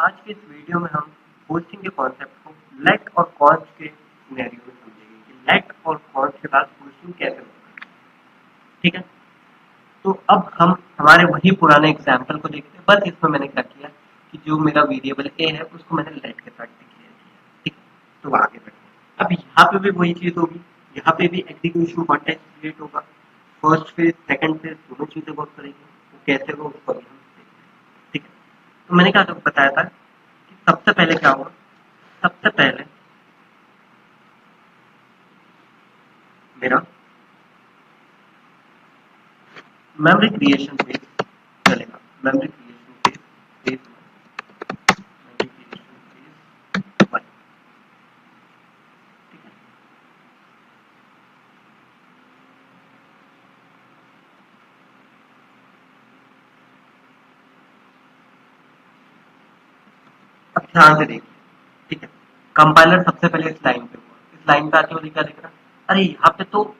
आज के इस वीडियो में हम होस्टिंग के कॉन्सेप्ट को लेट और कॉन्स के सिनेरियो में समझेंगे कि लेट और कॉन्स के बाद होस्टिंग कैसे होगा। ठीक है, तो अब हम हमारे वही पुराने एग्जाम्पल को देखते हैं। बस इसमें मैंने क्या किया कि जो मेरा वेरिएबल ए है उसको मैंने लेट के साथ डिक्लेयर किया। ठीक है, तो आगे बढ़ते हैं। अब यहाँ पे भी वही चीज होगी, यहाँ पे भी एग्जीक्यूशन कॉन्टेक्स्ट क्रिएट होगा। फर्स्ट फेज सेकंड फेज दोनों चीजें वर्क करेंगी। वो कैसे होगा उसको अभी हम देखते हैं। ठीक है, तो मैंने क्या बताया था कि सबसे पहले क्या होगा, सबसे पहले मेरा मेमोरी क्रिएशन फेज चलेगा। Memory creation phase phase memory creation phase 1। ठीक है, अब ध्यान से देखिए। ठीक है, कंपाइलर सबसे पहले इस लाइन पे हुआ, इस लाइन पे आके मुझे क्या दिख रहा, अरे यहाँ पे तो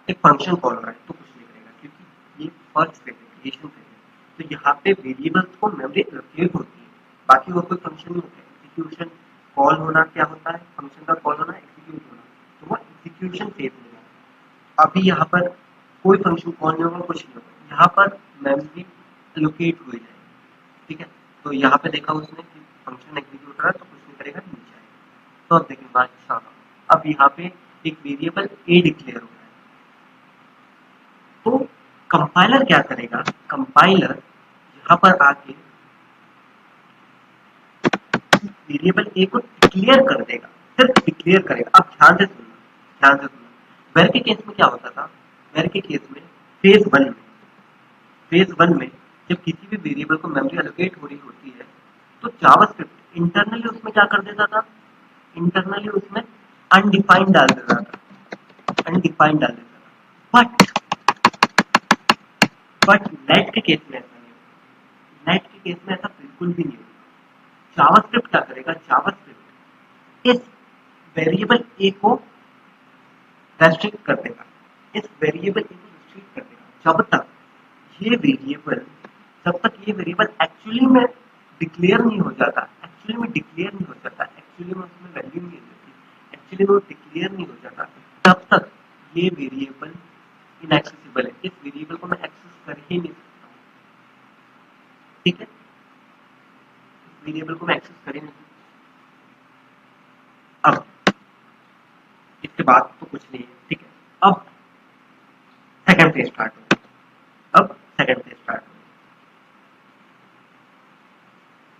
एक फंक्शन कॉल हो रहा है, तो कुछ नहीं करेगा क्योंकि ये फर्स्ट फेज है, क्रिएशन फेज है। तो यहाँ पे वेरिएबल्स को मेमोरी एलोकेट होती है, बाकी और कोई फंक्शन नहीं होता है। एग्जीक्यूशन कॉल होना क्या होता है, फंक्शन का कॉल होना, एग्जीक्यूट होना, तो वो एग्जीक्यूशन फेज में जाता है। अभी यहाँ पर कोई फंक्शन कॉल नहीं होगा, कुछ नहीं होगा, यहाँ पर मेमोरी एलोकेट हो जाएगी। ठीक है, तो यहाँ पे देखा उसने कि फंक्शन एग्जीक्यूट हो रहा है तो कुछ नहीं करेगा, नीचे आएगा। तो अब देखेंगे अच्छा, अब यहाँ पे एक वेरिएबल ए डिक्लेयर हो रहा है। तो कंपाइलर क्या करेगा, कंपाइलर यहाँ पर आके वेरिएबल ए को डिक्लेयर कर देगा, सिर्फ डिक्लेयर करेगा। अब ध्यान से सुनना, ध्यान से सुनना। वेर के केस में क्या होता था, वेर के केस में फेज वन में, फेज वन में जब किसी भी वेरिएबल को मेमोरी एलोकेट हो रही होती है तो जावास्क्रिप्ट इंटरनली उसमें क्या कर देता था, इंटरनली उसमें अनडिफाइंड डाल देता था, अनडिफाइंड डाल देता था। बट नेट के केस में ऐसा नहीं होगा, नेट के केस में ऐसा बिल्कुल भी नहीं होगा। जावास्क्रिप्ट क्या करेगा, जावास्क्रिप्ट इस वेरिएबल ए को रेस्ट्रिक्ट कर देगा, इस वेरिएबल ए को रेस्ट्रिक्ट कर देगा जब तक ये वेरिएबल, जब तक ये वेरिएबल एक्चुअली में डिक्लेयर नहीं हो जाता, एक्चुअली में डिक्लेयर नहीं हो जाता, एक्चुअली में उसमें वैल्यू नहीं होती, एक्चुअली में वो डिक्लेयर नहीं हो जाता, तब तक ये वेरिएबल इनएक्सेसिबल है। इस वेरिएबल को मैं एक्सेस कर ही नहीं सकता। ठीक है, इस वेरिएबल को मैं एक्सेस कर ही नहीं सकता। अब इसके बाद तो कुछ नहीं है। ठीक है, अब सेकंड फेज स्टार्ट होगा, अब सेकंड फेज स्टार्ट होगा,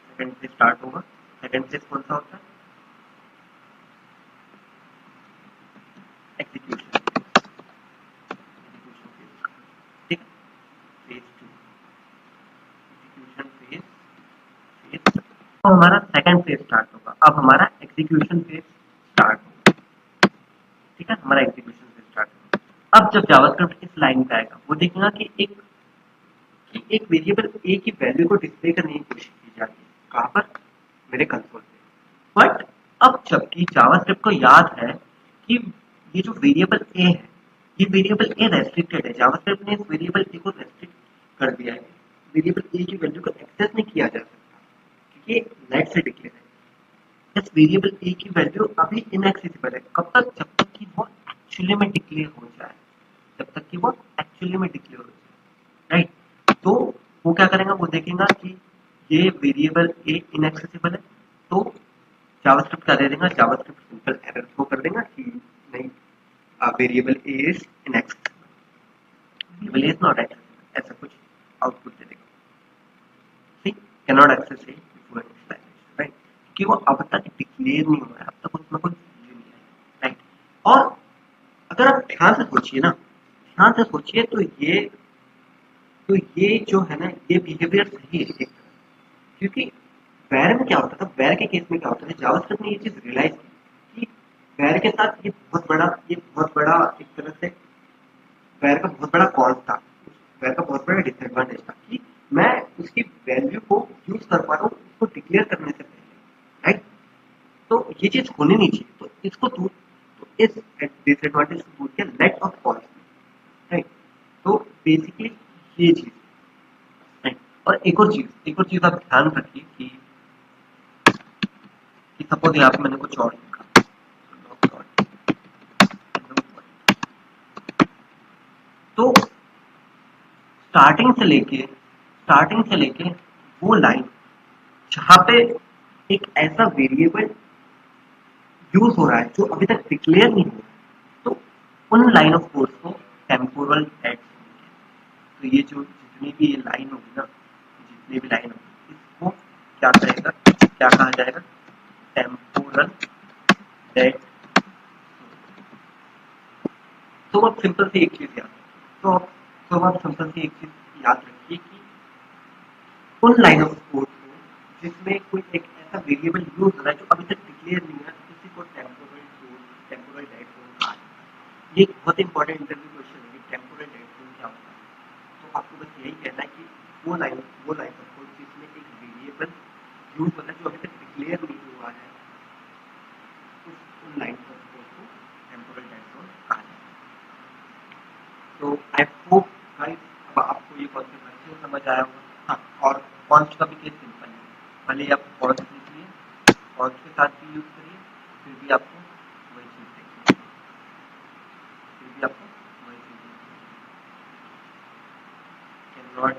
सेकंड फेज स्टार्ट होगा। सेकंड फेज कौन सा होता है, एग्जीक्यूशन फेज, एग्जीक्यूशन फेज। ठीक है, फेज 2 एग्जीक्यूशन फेज, फेज तो हमारा सेकंड फेज स्टार्ट होगा। अब हमारा एग्जीक्यूशन फेज स्टार्ट होगा। ठीक है, हमारा एग्जीक्यूशन फेज स्टार्ट होगा। अब जब जावास्क्रिप्ट इस लाइन पे आएगा, वो देखेगा कि एक वेरिएबल ए की वैल्यू को डिस्प्ले करने की कोशिश की जा रही है, कहाँ पर, मेरे कंसोल पे। बट अब जबकि जावास्क्रिप्ट को याद है कि ये जो वेरिएबल ए है, ये वेरिएबल ए रेस्ट्रिक्टेड है, जावास्क्रिप्ट ने इस वेरिएबल ए को रेस्ट्रिक्ट कर दिया है, वेरिएबल ए की वैल्यू को एक्सेस नहीं किया जा सकता क्योंकि नेट से डिक्लेयर है। इस वेरिएबल ए की वैल्यू अभी इनएक्सेसिबल है, कब तक, जब तक कि वो एक्चुअली में डिक्लेयर हो जाए, जब तक कि वो एक्चुअली में डिक्लेयर हो जाए। राइट, तो वो क्या करेगा, वो देखेगा कि ये वेरिएबल ए इनएक्सेसिबल है, तो जावास्क्रिप्ट क्या दे देगा, जावास्क्रिप्ट सिंपल एरर को कर देगा कि नहीं, variable a is inaccessible, variable a is not accessible, ऐसा कुछ आउटपुट दे देगा। ठीक, can not access a before initialization, right, क्योंकि वो अब तक डिक्लेयर नहीं हुआ है, अब तक उसमें कोई वैल्यू नहीं है। राइट, और अगर आप ध्यान से सोचिए ना, ध्यान से सोचिए तो ये जो है ना, ये बिहेवियर सही है एक तरह, क्योंकि वैर में क्या होता था, वैर के केस में क्या होता था, जावास्क्रिप्ट ने ये चीज रियलाइज की कि वैर के साथ ये बहुत बड़ा एक तरह से वैर का बहुत बड़ा कॉज था, वैर का बहुत बड़ा डिसएडवांटेज था कि मैं उसकी वैल्यू को यूज कर पा रहा हूँ उसको डिक्लेयर करने से पहले। राइट, तो ये चीज होनी नहीं चाहिए, तो इसको दूर, तो इस डिसएडवांटेज को दूर किया लेट ऑफ कॉज। राइट, तो बेसिकली ये चीज। और एक और चीज आप ध्यान रखिए कि कि सपोज यहाँ पे मैंने कुछ और लिखा, तो स्टार्टिंग से लेके वो लाइन जहाँ पे एक ऐसा वेरिएबल यूज हो रहा है जो अभी तक डिक्लेयर नहीं हुआ, तो उन लाइन ऑफ कोड को टेम्पोरल डेट्स होंगे। तो ये जो जितनी भी ये लाइन होगी ना, जितनी भी लाइन होगी, इसको क्या कहा जाएगा? Temporal dead. तो अब सिंपल सी एक चीज याद रखिए कि उन लाइन ऑफ कोड को जिसमें कोई एक ऐसा वेरिएबल यूज हो रहा है जो अभी तक डिक्लेयर नहीं है, उसी को टेम्पोरल डेट जोन कहा जाता है। ये बहुत इंपॉर्टेंट इंटरव्यू क्वेश्चन है कि टेम्पोरल डेट जोन क्या होता है। तो आपको बस यही कहना है कि वो लाइन ऑफ कोड जिसमें एक वेरिएबल यूज होता है जो अभी तक डिक्लेयर नहीं हुआ है, उन लाइन ऑफ कोड को टेम्पोरल डेट जोन कहा जाता है। तो आई होप गाइस अब आपको ये कॉन्सेप्ट अच्छे से समझ आया होगा। हाँ, और कॉन्स का भी केस सिंपल है, भले ही आप कॉन्स लीजिए, कॉन्स के साथ भी यूज करिए, फिर भी आपको वही चीज देखिए, कैन नॉट